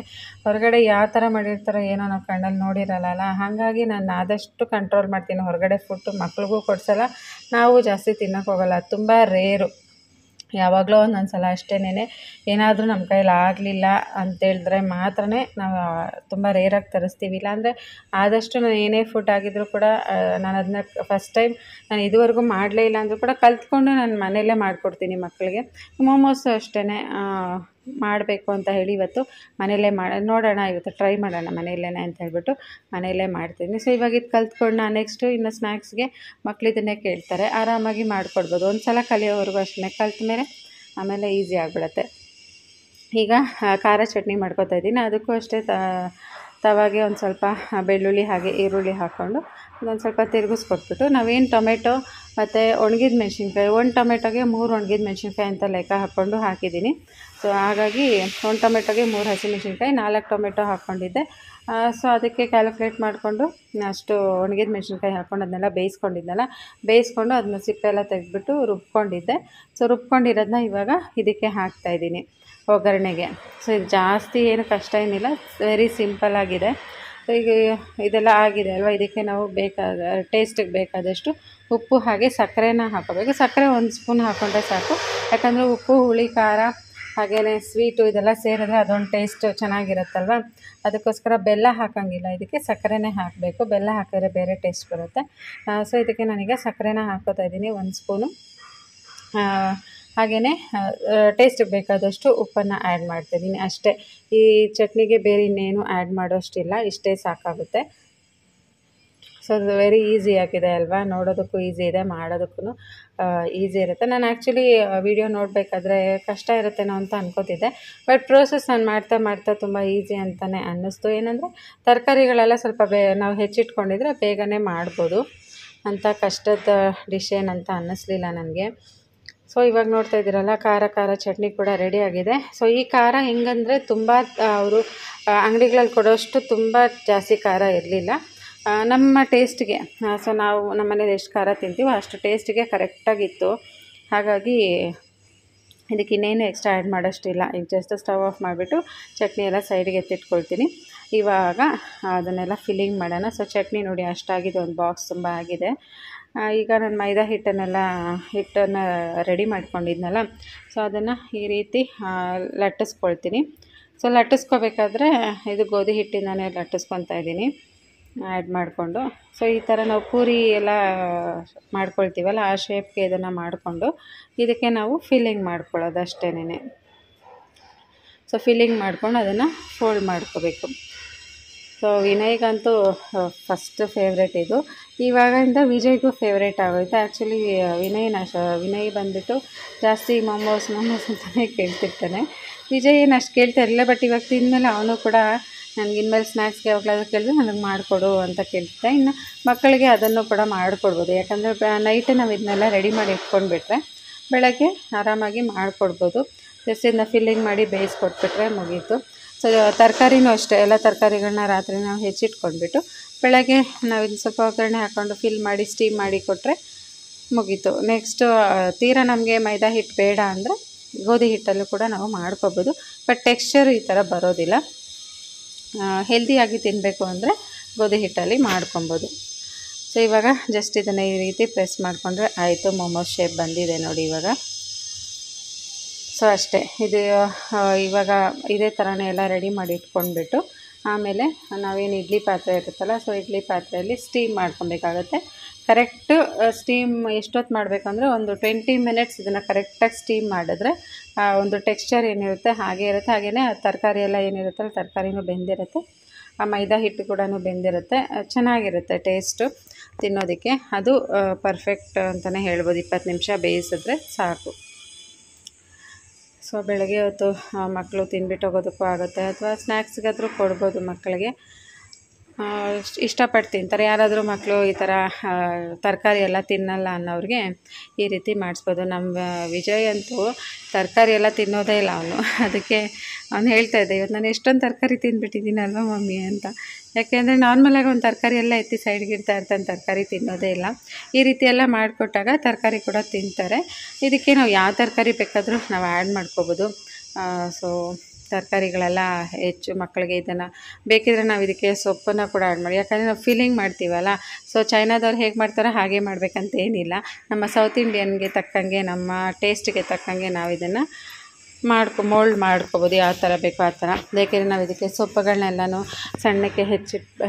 ಹೊರಗಡೆ ಯಾವ ಥರ ಮಾಡಿರ್ತಾರೋ ಏನೋ ನಾವು ಕಣ್ಣಲ್ಲಿ ನೋಡಿರಲ್ಲ. ಹಾಗಾಗಿ ನಾನು ಆದಷ್ಟು ಕಂಟ್ರೋಲ್ ಮಾಡ್ತೀನಿ. ಹೊರಗಡೆ ಫುಡ್ಡು ಮಕ್ಳಿಗೂ ಕೊಡಿಸಲ್ಲ, ನಾವು ಜಾಸ್ತಿ ತಿನ್ನೋಕ್ಕೆ ಹೋಗಲ್ಲ. ತುಂಬ ರೇರು ಯಾವಾಗಲೂ ಒಂದೊಂದು ಸಲ ಅಷ್ಟೇನೆ ಏನಾದರೂ ನಮ್ಮ ಕೈಯಲ್ಲಿ ಆಗಲಿಲ್ಲ ಅಂತೇಳಿದ್ರೆ ಮಾತ್ರ ನಾವು ತುಂಬ ರೇರಾಗಿ ತರಿಸ್ತೀವಿ. ಇಲ್ಲಾಂದರೆ ಆದಷ್ಟು ನಾನು ಏನೇ ಫುಡ್ ಆಗಿದ್ದರೂ ಕೂಡ ನಾನು ಅದನ್ನ ಫಸ್ಟ್ ಟೈಮ್ ನಾನು ಇದುವರೆಗೂ ಮಾಡಲೇ ಇಲ್ಲ ಅಂದರೂ ಕೂಡ ಕಲಿತ್ಕೊಂಡು ನಾನು ಮನೆಯಲ್ಲೇ ಮಾಡಿಕೊಡ್ತೀನಿ ಮಕ್ಕಳಿಗೆ. ಮೋಮೋಸು ಅಷ್ಟೇ ಮಾಡಬೇಕು ಅಂತ ಹೇಳಿ ಇವತ್ತು ಮನೆಯಲ್ಲೇ ನೋಡೋಣ, ಇವತ್ತು ಟ್ರೈ ಮಾಡೋಣ ಮನೆಯಲ್ಲೇ ಅಂತ ಹೇಳ್ಬಿಟ್ಟು ಮನೆಯಲ್ಲೇ ಮಾಡ್ತೀನಿ. ಸೊ ಇವಾಗ ಇದು ಕಲ್ತ್ಕೊಂಡು ನಾನು ನೆಕ್ಸ್ಟು ಇನ್ನು ಸ್ನ್ಯಾಕ್ಸ್ಗೆ ಮಕ್ಳು ಇದನ್ನೇ ಕೇಳ್ತಾರೆ, ಆರಾಮಾಗಿ ಮಾಡಿಕೊಡ್ಬೋದು. ಒಂದು ಸಲ ಕಲಿಯೋವರೆಗೂ ಅಷ್ಟೇ, ಕಲ್ತ ಮೇಲೆ ಆಮೇಲೆ ಈಸಿ ಆಗಿಬಿಡತ್ತೆ. ಈಗ ಖಾರ ಚಟ್ನಿ ಮಾಡ್ಕೊತಾ ಇದ್ದೀನಿ. ಅದಕ್ಕೂ ಅಷ್ಟೇ ತವಾಗೆ ಒಂದು ಸ್ವಲ್ಪ ಬೆಳ್ಳುಳ್ಳಿ ಹಾಗೆ ಈರುಳ್ಳಿ ಹಾಕ್ಕೊಂಡು ಅದೊಂದು ಸ್ವಲ್ಪ ತಿರುಗಿಸ್ಕೊಟ್ಬಿಟ್ಟು ನಾವೇನು ಟೊಮೆಟೊ ಮತ್ತು ಒಣಗಿದ ಮೆಣಸಿನ್ಕಾಯಿ, 1 ಟೊಮೆಟೊಗೆ 3 ಒಣಗಿದ ಮೆಣಸಿನ್ಕಾಯಿ ಅಂತ ಲೆಕ್ಕ ಹಾಕ್ಕೊಂಡು ಹಾಕಿದ್ದೀನಿ. ಸೊ ಹಾಗಾಗಿ 1 ಟೊಮೆಟೊಗೆ 3 ಹಸಿಮೆಣಸಿನ್ಕಾಯಿ, 4 ಟೊಮೆಟೊ ಹಾಕ್ಕೊಂಡಿದ್ದೆ. ಸೊ ಅದಕ್ಕೆ ಕ್ಯಾಲ್ಕುಲೇಟ್ ಮಾಡಿಕೊಂಡು ಅಷ್ಟು ಒಣಗಿದ ಮೆಣಸಿನ್ಕಾಯಿ ಹಾಕ್ಕೊಂಡು ಅದನ್ನೆಲ್ಲ ಬೇಯಿಸ್ಕೊಂಡು ಅದನ್ನ ಸಿಪ್ಪೆ ಎಲ್ಲ ತೆಗೆದ್ಬಿಟ್ಟು ರುಬ್ಕೊಂಡಿದ್ದೆ. ಸೊ ರುಬ್ಕೊಂಡಿರೋದನ್ನ ಇವಾಗ ಇದಕ್ಕೆ ಹಾಕ್ತಾಯಿದ್ದೀನಿ ಒಗ್ಗರಣೆಗೆ. ಸೊ ಇದು ಜಾಸ್ತಿ ಏನು ಕಷ್ಟ ಏನಿಲ್ಲ, ವೆರಿ ಸಿಂಪಲ್ ಆಗಿದೆ. ಈಗ ಇದೆಲ್ಲ ಆಗಿದೆ ಅಲ್ವಾ, ಇದಕ್ಕೆ ನಾವು ಟೇಸ್ಟಿಗೆ ಬೇಕಾದಷ್ಟು ಉಪ್ಪು ಹಾಗೆ ಸಕ್ಕರೆನ ಹಾಕೋಬೇಕು. ಸಕ್ಕರೆ 1 ಸ್ಪೂನ್ ಹಾಕ್ಕೊಂಡ್ರೆ ಸಾಕು, ಯಾಕಂದರೆ ಉಪ್ಪು, ಹುಳಿ, ಖಾರ ಹಾಗೆಯೇ ಸ್ವೀಟು ಇದೆಲ್ಲ ಸೇರಿದ್ರೆ ಅದೊಂದು ಟೇಸ್ಟ್ ಚೆನ್ನಾಗಿರುತ್ತಲ್ವ. ಅದಕ್ಕೋಸ್ಕರ ಬೆಲ್ಲ ಹಾಕೋಂಗಿಲ್ಲ, ಇದಕ್ಕೆ ಸಕ್ಕರೆನೇ ಹಾಕಬೇಕು. ಬೆಲ್ಲ ಹಾಕಿದ್ರೆ ಬೇರೆ ಟೇಸ್ಟ್ ಬರುತ್ತೆ. ಸೊ ಇದಕ್ಕೆ ನಾನೀಗ ಸಕ್ಕರೆನ ಹಾಕ್ಕೋತಾ ಇದ್ದೀನಿ 1 ಸ್ಪೂನು. ಹಾಗೆಯೇ ಟೇಸ್ಟಿಗೆ ಬೇಕಾದಷ್ಟು ಉಪ್ಪನ್ನು ಆ್ಯಡ್ ಮಾಡ್ತಾಯಿದ್ದೀನಿ ಅಷ್ಟೇ. ಈ ಚಟ್ನಿಗೆ ಬೇರೆ ಇನ್ನೇನು ಆ್ಯಡ್ ಮಾಡೋಷ್ಟಿಲ್ಲ, ಇಷ್ಟೇ ಸಾಕಾಗುತ್ತೆ. ಸೊ ಅದು ವೆರಿ ಈಸಿ ಆಗಿದೆ ಅಲ್ವಾ, ನೋಡೋದಕ್ಕೂ ಈಸಿ ಇದೆ, ಮಾಡೋದಕ್ಕೂ ಈಸಿ ಇರುತ್ತೆ. ನಾನು ಆ್ಯಕ್ಚುಲಿ ವಿಡಿಯೋ ನೋಡಬೇಕಾದ್ರೆ ಕಷ್ಟ ಇರುತ್ತೇನೋ ಅಂತ ಅನ್ಕೋತಿದ್ದೆ, ಬಟ್ ಪ್ರೋಸೆಸ್ ನಾನು ಮಾಡ್ತಾ ತುಂಬ ಈಸಿ ಅಂತಲೇ ಅನ್ನಿಸ್ತು. ಏನಂದರೆ ತರಕಾರಿಗಳೆಲ್ಲ ಸ್ವಲ್ಪ ನಾವು ಹೆಚ್ಚಿಟ್ಕೊಂಡಿದ್ರೆ ಬೇಗನೆ ಮಾಡ್ಬೋದು, ಅಂಥ ಕಷ್ಟದ ಡಿಶ್ ಏನಂತ ಅನ್ನಿಸ್ಲಿಲ್ಲ ನನಗೆ. ಸೊ ಇವಾಗ ನೋಡ್ತಾ ಇದ್ದೀರಲ್ಲ, ಖಾರ ಚಟ್ನಿ ಕೂಡ ರೆಡಿಯಾಗಿದೆ. ಸೊ ಈ ಖಾರ ಹೆಂಗಂದರೆ ತುಂಬ ಅವರು ಅಂಗಡಿಗಳಲ್ಲಿ ಕೊಡೋಷ್ಟು ತುಂಬ ಜಾಸ್ತಿ ಖಾರ ಇರಲಿಲ್ಲ, ನಮ್ಮ ಟೇಸ್ಟಿಗೆ. ಸೊ ನಾವು ನಮ್ಮ ಮನೇಲಿ ಎಷ್ಟು ಖಾರ ತಿಂತೀವೋ ಅಷ್ಟು ಟೇಸ್ಟಿಗೆ ಕರೆಕ್ಟಾಗಿತ್ತು. ಹಾಗಾಗಿ ಇದಕ್ಕೆ ಇನ್ನೇನು ಎಕ್ಸ್ಟ್ರಾ ಆ್ಯಡ್ ಮಾಡೋಷ್ಟಿಲ್ಲ. ಈಗ ಜಸ್ಟ್ ಸ್ಟವ್ ಆಫ್ ಮಾಡಿಬಿಟ್ಟು ಚಟ್ನಿ ಎಲ್ಲ ಸೈಡಿಗೆ ಎತ್ತಿಟ್ಕೊಳ್ತೀನಿ. ಇವಾಗ ಅದನ್ನೆಲ್ಲ ಫಿಲ್ಲಿಂಗ್ ಮಾಡೋಣ. ಸೊ ಚಟ್ನಿ ನೋಡಿ ಅಷ್ಟಾಗಿದೆ, ಒಂದು ಬಾಕ್ಸ್ ತುಂಬ ಆಗಿದೆ. ಈಗ ನಾನು ಮೈದಾ ಹಿಟ್ಟನ್ನು ರೆಡಿ ಮಾಡ್ಕೊಂಡಿದ್ನಲ್ಲ, ಸೊ ಅದನ್ನು ಈ ರೀತಿ ಲಟ್ಟಿಸ್ಕೊಳ್ತೀನಿ. ಸೊ ಲಟ್ಟಿಸ್ಕೋಬೇಕಾದ್ರೆ ಇದು ಗೋಧಿ ಹಿಟ್ಟಿಂದನೇ ಲಟ್ಟಿಸ್ಕೊತಾ ಇದ್ದೀನಿ ಆ್ಯಡ್ ಮಾಡಿಕೊಂಡು. ಸೊ ಈ ಥರ ನಾವು ಪೂರಿ ಎಲ್ಲ ಮಾಡ್ಕೊಳ್ತೀವಲ್ಲ, ಆ ಶೇಪ್ಗೆ ಇದನ್ನು ಮಾಡಿಕೊಂಡು ಇದಕ್ಕೆ ನಾವು ಫಿಲ್ಲಿಂಗ್ ಮಾಡ್ಕೊಳ್ಳೋದು ಅಷ್ಟೇನೆ. ಸೊ ಫಿಲ್ಲಿಂಗ್ ಮಾಡ್ಕೊಂಡು ಅದನ್ನು ಫೋಲ್ಡ್ ಮಾಡ್ಕೋಬೇಕು. ಸೊ ವಿನಯ್ಗಂತೂ ಫಸ್ಟ್ ಫೇವ್ರೇಟ್ ಇದು. ಇವಾಗಿಂದ ವಿಜಯ್ಗೂ ಫೇವ್ರೇಟ್ ಆಗೋಯ್ತು. ಆ್ಯಕ್ಚುಲಿ ವಿನಯ್ ಬಂದುಬಿಟ್ಟು ಜಾಸ್ತಿ ಮೋಮೋಸ್ ಅಂತಲೇ ಕೇಳ್ತಿರ್ತಾನೆ. ವಿಜಯ್ ಏನು ಅಷ್ಟು ಕೇಳ್ತಾ ಇರಲಿಲ್ಲ, ಬಟ್ ಇವಾಗ ತಿಂದಮೇಲೆ ಅವನು ಕೂಡ ನನಗೆ ಇನ್ಮೇಲೆ ಸ್ನ್ಯಾಕ್ಸ್ಗೆ ಯಾವಾಗಲಾದ್ರೂ ಕೇಳಿದ್ರೆ ನನಗೆ ಮಾಡಿಕೊಡು ಅಂತ ಕೇಳ್ತಿದ್ದೆ. ಇನ್ನು ಮಕ್ಕಳಿಗೆ ಅದನ್ನು ಕೂಡ ಮಾಡಿಕೊಡ್ಬೋದು, ಯಾಕಂದರೆ ನೈಟೇ ನಾವು ಇದನ್ನೆಲ್ಲ ರೆಡಿ ಮಾಡಿ ಇಟ್ಕೊಂಡ್ಬಿಟ್ರೆ ಬೆಳಗ್ಗೆ ಆರಾಮಾಗಿ ಮಾಡಿಕೊಡ್ಬೋದು. ಜಸ್ಟ್ ಇದನ್ನ ಫಿಲ್ಲಿಂಗ್ ಮಾಡಿ ಬೇಯಿಸ್ಕೊಟ್ಬಿಟ್ರೆ ಮುಗೀತು. ಸೊ ತರಕಾರಿನೂ ಅಷ್ಟೇ, ಎಲ್ಲ ತರಕಾರಿಗಳನ್ನ ರಾತ್ರಿ ನಾವು ಹೆಚ್ಚಿಟ್ಕೊಂಡ್ಬಿಟ್ಟು ಬೆಳಗ್ಗೆ ನಾವು ಇದನ್ನು ಸ್ವಲ್ಪ ಒಗ್ಗರಣೆ ಹಾಕ್ಕೊಂಡು ಫಿಲ್ ಮಾಡಿ ಸ್ಟೀಮ್ ಮಾಡಿ ಕೊಟ್ಟರೆ ಮುಗೀತು. ನೆಕ್ಸ್ಟು ತೀರಾ ನಮಗೆ ಮೈದಾ ಹಿಟ್ಟು ಬೇಡ ಅಂದರೆ ಗೋಧಿ ಹಿಟ್ಟಲ್ಲೂ ಕೂಡ ನಾವು ಮಾಡ್ಕೋಬೋದು, ಬಟ್ ಟೆಕ್ಸ್ಚರ್ ಈ ಥರ ಬರೋದಿಲ್ಲ. ಹೆಲ್ದಿಯಾಗಿ ತಿನ್ನಬೇಕು ಅಂದರೆ ಗೋಧಿ ಹಿಟ್ಟಲ್ಲಿ ಮಾಡ್ಕೊಬೋದು. ಸೊ ಇವಾಗ ಜಸ್ಟ್ ಇದನ್ನು ಈ ರೀತಿ ಪ್ರೆಸ್ ಮಾಡಿಕೊಂಡ್ರೆ ಆಯಿತು, ಮೋಮೋಸ್ ಶೇಪ್ ಬಂದಿದೆ ನೋಡಿ ಇವಾಗ. ಸೊ ಅಷ್ಟೇ, ಇದು ಇವಾಗ ಇದೇ ಥರನೇ ಎಲ್ಲ ರೆಡಿ ಮಾಡಿ ಇಟ್ಕೊಂಡ್ಬಿಟ್ಟು ಆಮೇಲೆ ನಾವೇನು ಇಡ್ಲಿ ಪಾತ್ರೆ ಇರುತ್ತಲ್ಲ, ಸೊ ಇಡ್ಲಿ ಪಾತ್ರೆಯಲ್ಲಿ ಸ್ಟೀಮ್ ಮಾಡ್ಕೊಬೇಕಾಗತ್ತೆ. ಕರೆಕ್ಟು ಸ್ಟೀಮ್ ಎಷ್ಟೊತ್ತು ಮಾಡಬೇಕಂದ್ರೆ ಒಂದು 20 ಮಿನಿಟ್ಸ್ ಇದನ್ನು ಕರೆಕ್ಟಾಗಿ ಸ್ಟೀಮ್ ಮಾಡಿದ್ರೆ ಒಂದು ಟೆಕ್ಸ್ಚರ್ ಏನಿರುತ್ತೆ ಹಾಗೆ ಇರುತ್ತೆ. ಹಾಗೆಯೇ ತರಕಾರಿ ಎಲ್ಲ ಏನಿರುತ್ತಲ್ಲ ತರಕಾರಿನೂ ಬೆಂದಿರುತ್ತೆ, ಆ ಮೈದಾ ಹಿಟ್ಟು ಕೂಡ ಬೆಂದಿರುತ್ತೆ, ಚೆನ್ನಾಗಿರುತ್ತೆ ಟೇಸ್ಟು ತಿನ್ನೋದಕ್ಕೆ. ಅದು ಪರ್ಫೆಕ್ಟ್ ಅಂತಲೇ ಹೇಳ್ಬೋದು. 20 ನಿಮಿಷ ಬೇಯಿಸಿದ್ರೆ ಸಾಕು. ಸೊ ಬೆಳಗ್ಗೆ ಹೊತ್ತು ಮಕ್ಕಳು ತಿನ್ಬಿಟ್ಟು ಹೋಗೋದಕ್ಕೂ ಆಗುತ್ತೆ, ಅಥವಾ ಸ್ನ್ಯಾಕ್ಸ್ಗಾದರೂ ಕೊಡ್ಬೋದು ಮಕ್ಕಳಿಗೆ. ಇಷ್ಟಪಟ್ಟು ತಿಂತಾರೆ. ಯಾರಾದರೂ ಮಕ್ಕಳು ಈ ಥರ ತರಕಾರಿ ಎಲ್ಲ ತಿನ್ನಲ್ಲ ಅನ್ನೋರಿಗೆ ಈ ರೀತಿ ಮಾಡಿಸ್ಬೋದು. ನಮ್ಮ ವಿಜಯ್ ಅಂತೂ ತರಕಾರಿ ಎಲ್ಲ ತಿನ್ನೋದೇ ಇಲ್ಲ ಅವನು. ಅದಕ್ಕೆ ಅವನು ಹೇಳ್ತಾ ಇದ್ದೆ, ಇವತ್ತು ನಾನು ಎಷ್ಟೊಂದು ತರಕಾರಿ ತಿಂದುಬಿಟ್ಟಿದ್ದೀನಲ್ವ ಮಮ್ಮಿ ಅಂತ. ಯಾಕೆಂದರೆ ನಾರ್ಮಲಾಗಿ ಒಂದು ತರಕಾರಿ ಎಲ್ಲ ಎತ್ತಿ ಸೈಡ್ಗೆ ಇಡ್ತಾ ಇರ್ತಾನೆ, ತರಕಾರಿ ತಿನ್ನೋದೇ ಇಲ್ಲ. ಈ ರೀತಿ ಎಲ್ಲ ಮಾಡಿಕೊಟ್ಟಾಗ ತರಕಾರಿ ಕೂಡ ತಿಂತಾರೆ. ಇದಕ್ಕೆ ನಾವು ಯಾವ ತರಕಾರಿ ಬೇಕಾದರೂ ನಾವು ಆ್ಯಡ್ ಮಾಡ್ಕೋಬೋದು. ಸೊ ತರಕಾರಿಗಳೆಲ್ಲ ಹೆಚ್ಚು ಮಕ್ಕಳಿಗೆ ಇದನ್ನು ಬೇಕಿದ್ರೆ ನಾವು ಇದಕ್ಕೆ ಸೊಪ್ಪನ್ನು ಕೂಡ ಆ್ಯಡ್ ಮಾಡಿ, ಯಾಕಂದರೆ ನಾವು ಫೀಲಿಂಗ್ ಮಾಡ್ತೀವಲ್ಲ. ಸೊ ಚೈನಾದವ್ರು ಹೇಗೆ ಮಾಡ್ತಾರೋ ಹಾಗೆ ಮಾಡಬೇಕಂತ ಏನಿಲ್ಲ, ನಮ್ಮ ಸೌತ್ ಇಂಡಿಯನ್ಗೆ ತಕ್ಕಂಗೆ ನಮ್ಮ ಟೇಸ್ಟಿಗೆ ತಕ್ಕಂಗೆ ನಾವು ಇದನ್ನು ಮೋಲ್ಡ್ ಮಾಡ್ಕೊಬೋದು, ಯಾವ ಥರ ಬೇಕೋ ಆ ಥರ. ಬೇಕಿದ್ರೆ ನಾವು ಇದಕ್ಕೆ ಸೊಪ್ಪುಗಳನ್ನೆಲ್ಲನೂ ಸಣ್ಣಕ್ಕೆ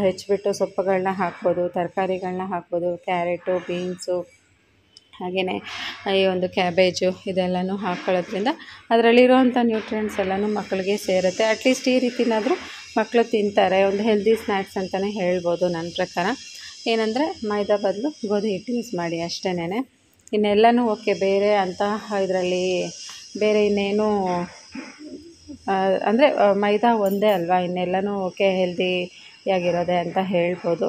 ಹೆಚ್ಚಿಬಿಟ್ಟು ಸೊಪ್ಪುಗಳನ್ನ ಹಾಕ್ಬೋದು, ತರಕಾರಿಗಳನ್ನ ಹಾಕ್ಬೋದು, ಕ್ಯಾರೆಟು, ಬೀನ್ಸು, ಹಾಗೆಯೇ ಈ ಒಂದು ಕ್ಯಾಬೇಜು ಇದೆಲ್ಲನೂ ಹಾಕ್ಕೊಳ್ಳೋದ್ರಿಂದ ಅದರಲ್ಲಿರೋವಂಥ ನ್ಯೂಟ್ರಿಯೆಂಟ್ಸ್ ಎಲ್ಲನೂ ಮಕ್ಕಳಿಗೆ ಸೇರುತ್ತೆ. ಅಟ್ಲೀಸ್ಟ್ ಈ ರೀತಿನಾದರೂ ಮಕ್ಕಳು ತಿಂತಾರೆ. ಒಂದು ಹೆಲ್ದಿ ಸ್ನ್ಯಾಕ್ಸ್ ಅಂತಲೇ ಹೇಳ್ಬೋದು ನನ್ನ ಪ್ರಕಾರ. ಏನಂದರೆ ಮೈದಾ ಬದಲು ಗೋಧಿ ಹಿಟ್ಟು ಯೂಸ್ ಮಾಡಿ ಅಷ್ಟೇನೆ. ಇನ್ನೆಲ್ಲನೂ ಓಕೆ, ಬೇರೆ ಅಂತ ಇದರಲ್ಲಿ ಬೇರೆ ಇನ್ನೇನು ಅಂದರೆ ಮೈದಾ ಒಂದೇ ಅಲ್ವಾ, ಇನ್ನೆಲ್ಲನೂ ಓಕೆ ಹೆಲ್ದಿಯಾಗಿರೋದೆ ಅಂತ ಹೇಳ್ಬೋದು.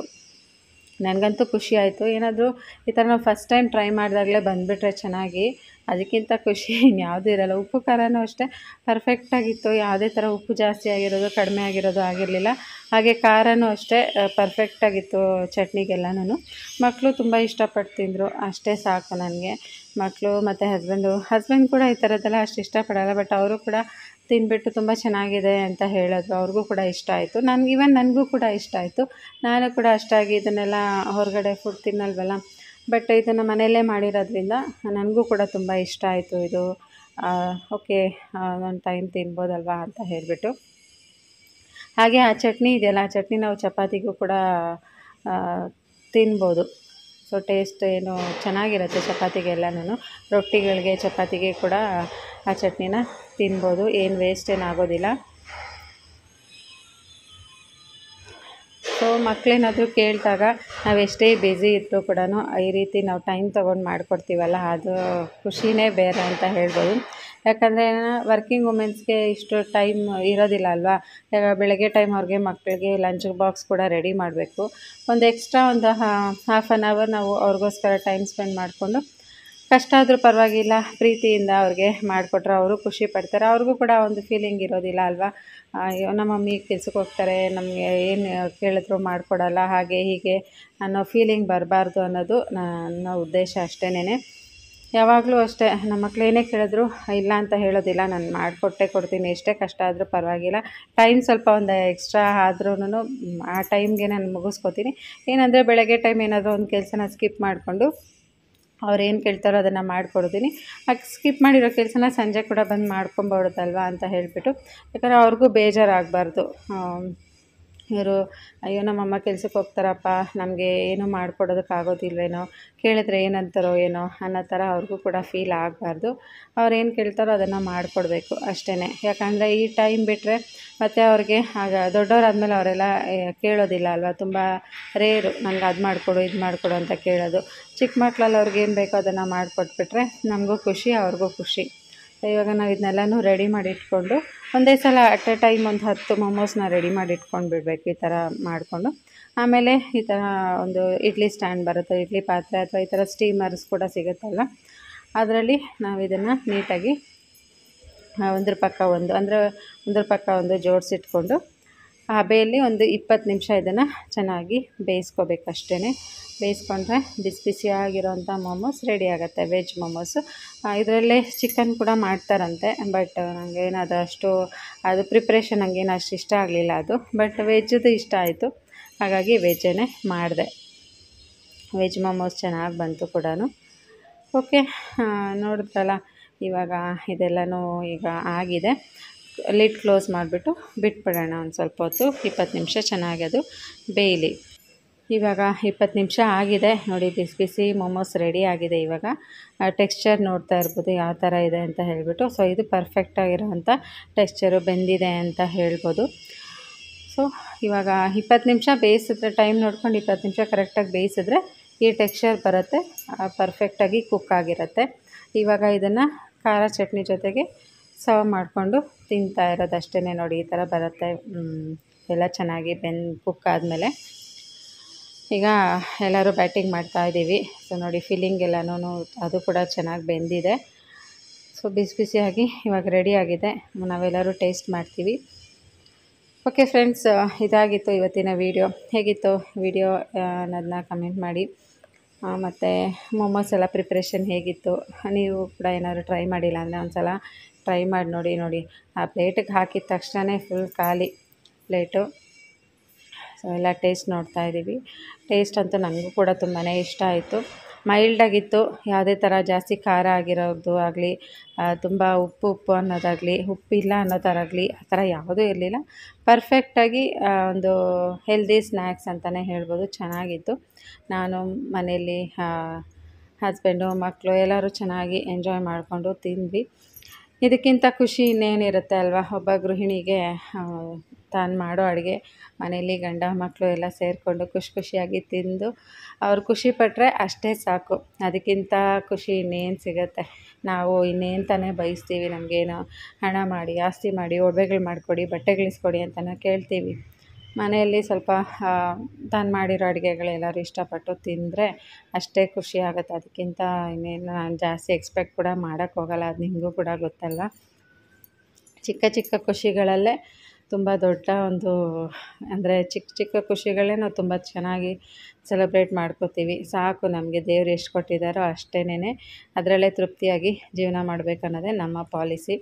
ನನಗಂತೂ ಖುಷಿ ಆಯಿತು. ಏನಾದರೂ ಈ ಥರ ನಾವು ಫಸ್ಟ್ ಟೈಮ್ ಟ್ರೈ ಮಾಡಿದಾಗಲೇ ಬಂದುಬಿಟ್ರೆ ಚೆನ್ನಾಗಿ, ಅದಕ್ಕಿಂತ ಖುಷಿ ಇನ್ಯಾವುದೂ ಇರೋಲ್ಲ. ಉಪ್ಪು ಖಾರನೂ ಅಷ್ಟೇ ಪರ್ಫೆಕ್ಟಾಗಿತ್ತು, ಯಾವುದೇ ಥರ ಉಪ್ಪು ಜಾಸ್ತಿ ಆಗಿರೋದು ಕಡಿಮೆ ಆಗಿರೋದು ಆಗಿರಲಿಲ್ಲ. ಹಾಗೆ ಖಾರನೂ ಅಷ್ಟೇ ಪರ್ಫೆಕ್ಟಾಗಿತ್ತು ಚಟ್ನಿಗೆಲ್ಲನೂ. ಮಕ್ಕಳು ತುಂಬ ಇಷ್ಟಪಟ್ಟು ತಿಂದರು, ಅಷ್ಟೇ ಸಾಕು ನನಗೆ. ಮಕ್ಕಳು ಮತ್ತು ಹಸ್ಬೆಂಡ್ ಕೂಡ ಈ ಥರದ್ದೆಲ್ಲ ಅಷ್ಟು ಇಷ್ಟಪಡೋಲ್ಲ, ಬಟ್ ಅವರು ಕೂಡ ತಿಂದ್ಬಿಟ್ಟು ತುಂಬ ಚೆನ್ನಾಗಿದೆ ಅಂತ ಹೇಳಿದ್ರು. ಅವ್ರಿಗೂ ಕೂಡ ಇಷ್ಟ ಆಯಿತು. ನನಗೂ ಕೂಡ ಇಷ್ಟ ಆಯಿತು. ನಾನು ಕೂಡ ಅಷ್ಟಾಗಿ ಇದನ್ನೆಲ್ಲ ಹೊರಗಡೆ ಫುಡ್ ತಿನ್ನಲ್ವಲ್ಲ, ಬಟ್ ಇದನ್ನು ಮನೆಯಲ್ಲೇ ಮಾಡಿರೋದ್ರಿಂದ ನನಗೂ ಕೂಡ ತುಂಬ ಇಷ್ಟ ಆಯಿತು. ಇದು ಓಕೆ, ಒಂದು ಟೈಮ್ ತಿನ್ಬೋದಲ್ವಾ ಅಂತ ಹೇಳಿಬಿಟ್ಟು. ಹಾಗೆ ಆ ಚಟ್ನಿ ಇದೆಯಲ್ಲ, ಆ ಚಟ್ನಿ ನಾವು ಚಪಾತಿಗೂ ಕೂಡ ತಿನ್ಬೋದು. ಸೊ ಟೇಸ್ಟ್ ಏನು ಚೆನ್ನಾಗಿರುತ್ತೆ ಚಪಾತಿಗೆಲ್ಲನೂ, ರೊಟ್ಟಿಗಳಿಗೆ ಚಪಾತಿಗೆ ಕೂಡ ಆ ಚಟ್ನಿನ ತಿನ್ಬೋದು, ಏನು ವೇಸ್ಟ್ ಏನಾಗೋದಿಲ್ಲ. ಸೊ ಮಕ್ಕಳೇನಾದರೂ ಕೇಳಿದಾಗ ನಾವೆಷ್ಟೇ ಬ್ಯುಸಿ ಇದ್ದರೂ ಕೂಡ ಈ ರೀತಿ ನಾವು ಟೈಮ್ ತೊಗೊಂಡು ಮಾಡಿಕೊಡ್ತೀವಲ್ಲ, ಅದು ಖುಷಿನೇ ಬೇರೆ ಅಂತ ಹೇಳ್ಬೋದು. ಯಾಕಂದರೆ ವರ್ಕಿಂಗ್ ವುಮೆನ್ಸ್ಗೆ ಇಷ್ಟು ಟೈಮ್ ಇರೋದಿಲ್ಲ ಅಲ್ವಾ. ಬೆಳಗ್ಗೆ ಟೈಮ್ ಅವ್ರಿಗೆ ಮಕ್ಕಳಿಗೆ ಲಂಚ್ ಬಾಕ್ಸ್ ಕೂಡ ರೆಡಿ ಮಾಡಬೇಕು. ಒಂದು ಎಕ್ಸ್ಟ್ರಾ ಒಂದು ಹಾಫ್ ಆನ್ ಅವರ್ ನಾವು ಅವ್ರಿಗೋಸ್ಕರ ಟೈಮ್ ಸ್ಪೆಂಡ್ ಮಾಡಿಕೊಂಡು, ಕಷ್ಟ ಆದರೂ ಪರವಾಗಿಲ್ಲ ಪ್ರೀತಿಯಿಂದ ಅವ್ರಿಗೆ ಮಾಡಿಕೊಟ್ರೆ ಅವರು ಖುಷಿ ಪಡ್ತಾರೆ. ಅವ್ರಿಗೂ ಕೂಡ ಒಂದು ಫೀಲಿಂಗ್ ಇರೋದಿಲ್ಲ ಅಲ್ವಾ, ಅಯ್ಯೋ ನಮ್ಮ ಮಮ್ಮಿ ಕೆಲ್ಸಕ್ಕೆ ಹೋಗ್ತಾರೆ, ನಮಗೆ ಏನು ಕೇಳಿದ್ರು ಮಾಡಿಕೊಡಲ್ಲ, ಹಾಗೆ ಹೀಗೆ ಅನ್ನೋ ಫೀಲಿಂಗ್ ಬರಬಾರ್ದು ಅನ್ನೋದು ನನ್ನ ಉದ್ದೇಶ ಅಷ್ಟೇನೆ. ಯಾವಾಗಲೂ ಅಷ್ಟೇ, ನಮ್ಮ ಮಕ್ಳು ಏನೇ ಕೇಳಿದ್ರು ಇಲ್ಲ ಅಂತ ಹೇಳೋದಿಲ್ಲ, ನಾನು ಕೊಡ್ತೀನಿ, ಎಷ್ಟೇ ಕಷ್ಟ ಆದರೂ ಪರವಾಗಿಲ್ಲ. ಟೈಮ್ ಸ್ವಲ್ಪ ಒಂದು ಎಕ್ಸ್ಟ್ರಾ ಆದ್ರೂ ಆ ಟೈಮ್ಗೆ ನಾನು ಮುಗಿಸ್ಕೋತೀನಿ. ಏನಂದರೆ ಬೆಳಗ್ಗೆ ಟೈಮ್ ಏನಾದರೂ ಒಂದು ಕೆಲಸನ ಸ್ಕಿಪ್ ಮಾಡಿಕೊಂಡು ಅವ್ರೇನು ಕೇಳ್ತಾರೋ ಅದನ್ನು ಮಾಡಿಕೊಡ್ತೀನಿ. ಸ್ಕಿಪ್ ಮಾಡಿರೋ ಕೆಲಸನ ಸಂಜೆ ಕೂಡ ಬಂದು ಮಾಡ್ಕೊಂಬೋದಲ್ವಾ ಅಂತ ಹೇಳಿಬಿಟ್ಟು. ಯಾಕಂದರೆ ಅವ್ರಿಗೂ ಬೇಜಾರಾಗಬಾರ್ದು. ಇವರು ಅಯ್ಯೋ ನಮ್ಮಮ್ಮ ಕೆಲ್ಸಕ್ಕೆ ಹೋಗ್ತಾರಪ್ಪ, ನಮಗೆ ಏನೂ ಮಾಡಿಕೊಡೋದಕ್ಕಾಗೋದಿಲ್ವೇನೋ, ಕೇಳಿದ್ರೆ ಏನಂತಾರೋ ಏನೋ ಅನ್ನೋ ಥರ ಅವ್ರಿಗೂ ಕೂಡ ಫೀಲ್ ಆಗಬಾರ್ದು. ಅವ್ರೇನು ಕೇಳ್ತಾರೋ ಅದನ್ನು ಮಾಡಿಕೊಡ್ಬೇಕು ಅಷ್ಟೇ. ಯಾಕಂದರೆ ಈ ಟೈಮ್ ಬಿಟ್ಟರೆ ಮತ್ತು ಅವ್ರಿಗೆ ಆಗ ದೊಡ್ಡವರಾದ್ಮೇಲೆ ಅವರೆಲ್ಲ ಕೇಳೋದಿಲ್ಲ ಅಲ್ವಾ, ತುಂಬ ರೇರು ನನಗೆ ಅದು ಮಾಡಿಕೊಡು ಇದು ಮಾಡಿಕೊಡು ಅಂತ ಕೇಳೋದು. ಚಿಕ್ಕ ಮಕ್ಕಳಲ್ಲಿ ಅವ್ರಿಗೇನು ಬೇಕೋ ಅದನ್ನು ಮಾಡಿಕೊಟ್ಬಿಟ್ರೆ ನಮಗೂ ಖುಷಿ, ಅವ್ರಿಗೂ ಖುಷಿ. ಇವಾಗ ನಾವು ಇದನ್ನೆಲ್ಲನೂ ರೆಡಿ ಮಾಡಿ ಇಟ್ಕೊಂಡು ಒಂದೇ ಸಲ ಅಟ್ ಎ ಟೈಮ್ ಒಂದು 10 ಮೊಮೋಸ್ನ ರೆಡಿ ಮಾಡಿ ಇಟ್ಕೊಂಡು ಬಿಡಬೇಕು. ಈ ಥರ ಮಾಡಿಕೊಂಡು ಆಮೇಲೆ ಈ ಥರ ಒಂದು ಇಡ್ಲಿ ಸ್ಟ್ಯಾಂಡ್ ಬರುತ್ತೆ, ಇಡ್ಲಿ ಪಾತ್ರೆ ಅಥವಾ ಈ ಥರ ಸ್ಟೀಮರ್ಸ್ ಕೂಡ ಸಿಗುತ್ತಲ್ಲ, ಅದರಲ್ಲಿ ನಾವು ಇದನ್ನು ನೀಟಾಗಿ ಒಂದ್ರ ಪಕ್ಕ ಒಂದು ಜೋಡಿಸಿಟ್ಕೊಂಡು ಹಬೆಯಲ್ಲಿ ಒಂದು 20 ನಿಮಿಷ ಇದನ್ನು ಚೆನ್ನಾಗಿ ಬೇಯಿಸ್ಕೋಬೇಕಷ್ಟೇ. ಬೇಯಿಸ್ಕೊಂಡ್ರೆ ಬಿಸಿಯಾಗಿರೋಂಥ ಮೊಮೋಸ್ ರೆಡಿ ಆಗುತ್ತೆ, ವೆಜ್ ಮೊಮೋಸು. ಇದರಲ್ಲೇ ಚಿಕನ್ ಕೂಡ ಮಾಡ್ತಾರಂತೆ, ಬಟ್ ನನಗೇನು ಅದು ಪ್ರಿಪ್ರೇಷನ್ ನನಗೇನು ಅಷ್ಟು ಇಷ್ಟ ಆಗಲಿಲ್ಲ ಅದು. ಬಟ್ ವೆಜ್ಜದು ಇಷ್ಟ ಆಯಿತು, ಹಾಗಾಗಿ ವೆಜ್ಜೇ ಮಾಡಿದೆ. ವೆಜ್ ಮೊಮೋಸ್ ಚೆನ್ನಾಗಿ ಬಂತು ಕೂಡ. ಓಕೆ, ನೋಡಿದ್ರಲ್ಲ, ಇವಾಗ ಇದೆಲ್ಲನೂ ಈಗ ಆಗಿದೆ. ಲಿಡ್ ಕ್ಲೋಸ್ ಮಾಡಿಬಿಟ್ಟು ಬಿಟ್ಬಿಡೋಣ ಒಂದು ಸ್ವಲ್ಪ ಹೊತ್ತು, 20 ನಿಮಿಷ ಚೆನ್ನಾಗಿ ಅದು ಬೇಯಲಿ. ಇವಾಗ 20 ನಿಮಿಷ ಆಗಿದೆ ನೋಡಿ, ಬಿಸಿ ಮೊಮೋಸ್ ರೆಡಿ ಆಗಿದೆ. ಇವಾಗ ಟೆಕ್ಸ್ಚರ್ ನೋಡ್ತಾ ಇರ್ಬೋದು ಯಾವ ಥರ ಇದೆ ಅಂತ ಹೇಳಿಬಿಟ್ಟು. ಸೊ ಇದು ಪರ್ಫೆಕ್ಟಾಗಿರೋಂಥ ಟೆಕ್ಸ್ಚರು, ಬೆಂದಿದೆ ಅಂತ ಹೇಳ್ಬೋದು. ಸೊ ಇವಾಗ 20 ನಿಮಿಷ ಬೇಯಿಸಿದ್ರೆ, ಟೈಮ್ ನೋಡ್ಕೊಂಡು 20 ನಿಮಿಷ ಕರೆಕ್ಟಾಗಿ ಬೇಯಿಸಿದ್ರೆ ಈ ಟೆಕ್ಸ್ಚರ್ ಬರುತ್ತೆ, ಪರ್ಫೆಕ್ಟಾಗಿ ಕುಕ್ ಆಗಿರುತ್ತೆ. ಇವಾಗ ಇದನ್ನು ಖಾರ ಚಟ್ನಿ ಜೊತೆಗೆ ಸರ್ವ್ ಮಾಡಿಕೊಂಡು ತಿಂತಾ ಇರೋದಷ್ಟೇ ನೋಡಿ, ಈ ಥರ ಬರುತ್ತೆ ಎಲ್ಲ ಚೆನ್ನಾಗಿ ಕುಕ್ ಆದಮೇಲೆ. ಈಗ ಎಲ್ಲರೂ ಬ್ಯಾಟಿಂಗ್ ಮಾಡ್ತಾಯಿದ್ದೀವಿ. ಸೊ ನೋಡಿ, ಫಿಲ್ಲಿಂಗ್ ಎಲ್ಲನೂ ಅದು ಕೂಡ ಚೆನ್ನಾಗಿ ಬೆಂದಿದೆ. ಸೊ ಬಿಸಿಯಾಗಿ ಇವಾಗ ರೆಡಿಯಾಗಿದೆ, ನಾವೆಲ್ಲರೂ ಟೇಸ್ಟ್ ಮಾಡ್ತೀವಿ. ಓಕೆ ಫ್ರೆಂಡ್ಸ್, ಇದಾಗಿತ್ತು ಇವತ್ತಿನ ವೀಡಿಯೋ. ಹೇಗಿತ್ತು ವಿಡಿಯೋ ಅನ್ನೋದನ್ನ ಕಮೆಂಟ್ ಮಾಡಿ. ಮತ್ತು ಮೊಮೋಸ್ ಎಲ್ಲ ಪ್ರಿಪ್ರೇಷನ್ ಹೇಗಿತ್ತು, ನೀವು ಕೂಡ ಏನಾದರೂ ಟ್ರೈ ಮಾಡಿಲ್ಲ ಅಂದರೆ ಒಂದು ಸಲ ಟ್ರೈ ಮಾಡಿ ನೋಡಿ. ನೋಡಿ ಆ ಪ್ಲೇಟಿಗೆ ಹಾಕಿದ ತಕ್ಷಣ ಫುಲ್ ಖಾಲಿ ಪ್ಲೇಟು. ಸೊ ಎಲ್ಲ ಟೇಸ್ಟ್ ನೋಡ್ತಾ ಇದ್ದೀವಿ. ಟೇಸ್ಟ್ ಅಂತೂ ನನಗೂ ಕೂಡ ತುಂಬಾ ಇಷ್ಟ ಆಯಿತು. ಮೈಲ್ಡಾಗಿತ್ತು, ಯಾವುದೇ ಥರ ಜಾಸ್ತಿ ಖಾರ ಆಗಿರೋದು ಆಗಲಿ, ತುಂಬ ಉಪ್ಪು ಅನ್ನೋದಾಗಲಿ, ಉಪ್ಪಿಲ್ಲ ಅನ್ನೋ ಥರ ಆಗಲಿ, ಆ ಥರ ಯಾವುದೂ ಇರಲಿಲ್ಲ. ಪರ್ಫೆಕ್ಟಾಗಿ ಒಂದು ಹೆಲ್ದಿ ಸ್ನ್ಯಾಕ್ಸ್ ಅಂತಲೇ ಹೇಳ್ಬೋದು. ಚೆನ್ನಾಗಿತ್ತು. ನಾನು ಮನೆಯಲ್ಲಿ ಹಸ್ಬೆಂಡು, ಮಕ್ಕಳು ಎಲ್ಲರೂ ಚೆನ್ನಾಗಿ ಎಂಜಾಯ್ ಮಾಡಿಕೊಂಡು ತಿಂದ್ವಿ. ಇದಕ್ಕಿಂತ ಖುಷಿ ಇನ್ನೇನಿರುತ್ತೆ ಅಲ್ವಾ? ಒಬ್ಬ ಗೃಹಿಣಿಗೆ ತಾನು ಮಾಡೋ ಅಡುಗೆ ಮನೇಲಿ ಗಂಡ ಮಕ್ಕಳು ಎಲ್ಲ ಸೇರಿಕೊಂಡು ಖುಷಿಯಾಗಿ ತಿಂದು ಅವ್ರು ಖುಷಿಪಟ್ಟರೆ ಅಷ್ಟೇ ಸಾಕು. ಅದಕ್ಕಿಂತ ಖುಷಿ ಇನ್ನೇನು ಸಿಗುತ್ತೆ? ನಾವು ಇನ್ನೇನು ತಾನೇ ಬಯಸ್ತೀವಿ? ನಮಗೇನು ಹಣ ಮಾಡಿ, ಆಸ್ತಿ ಮಾಡಿ, ಒಡವೆಗಳು ಮಾಡಿಕೊಡಿ, ಬಟ್ಟೆಗಳಿಸ್ಕೊಡಿ ಅಂತಲೇ ಕೇಳ್ತೀವಿ. ಮನೆಯಲ್ಲಿ ಸ್ವಲ್ಪ ತಾನು ಮಾಡಿರೋ ಅಡುಗೆಗಳು ಎಲ್ಲರೂ ಇಷ್ಟಪಟ್ಟು ತಿಂದರೆ ಅಷ್ಟೇ ಖುಷಿ ಆಗುತ್ತೆ. ಅದಕ್ಕಿಂತ ಇನ್ನೇನು ನಾನು ಜಾಸ್ತಿ ಎಕ್ಸ್ಪೆಕ್ಟ್ ಕೂಡ ಮಾಡೋಕ್ಕೋಗಲ್ಲ. ಅದು ನಿಮಗೂ ಕೂಡ ಗೊತ್ತಲ್ವ? ಚಿಕ್ಕ ಚಿಕ್ಕ ಖುಷಿಗಳಲ್ಲೇ ತುಂಬ ದೊಡ್ಡ ಒಂದು ಅಂದರೆ ಚಿಕ್ಕ ಖುಷಿಗಳೇ ನಾವು ತುಂಬ ಚೆನ್ನಾಗಿ ಸೆಲೆಬ್ರೇಟ್ ಮಾಡ್ಕೋತೀವಿ. ಸಾಕು, ನಮಗೆ ದೇವ್ರು ಎಷ್ಟು ಕೊಟ್ಟಿದ್ದಾರೋ ಅಷ್ಟೇನೆ, ಅದರಲ್ಲೇ ತೃಪ್ತಿಯಾಗಿ ಜೀವನ ಮಾಡಬೇಕು ಅನ್ನೋದೇ ನಮ್ಮ ಪಾಲಿಸಿ.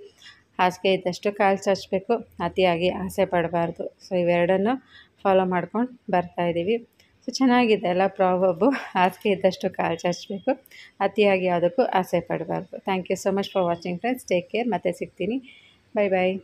ಹಾಸಿಗೆ ಇದ್ದಷ್ಟು ಕಾಲು ಚಾಚಬೇಕು, ಅತಿಯಾಗಿ ಆಸೆ ಪಡಬಾರ್ದು. ಸೊ ಇವೆರಡನ್ನು ಫಾಲೋ ಮಾಡ್ಕೊಂಡು ಬರ್ತಾಯಿದ್ದೀವಿ. ಸೊ ಚೆನ್ನಾಗಿದೆ ಎಲ್ಲ ಪ್ರಾವರ್ಬು. ಹಾಸಿಗೆ ಇದ್ದಷ್ಟು ಕಾಲು ಚಾಚಬೇಕು, ಅತಿಯಾಗಿ ಯಾವುದಕ್ಕೂ ಆಸೆ ಪಡಬಾರ್ದು. Thank you so much for watching friends. Take care. ಮತ್ತೆ ಸಿಗ್ತೀನಿ. ಬೈ ಬಾಯ್.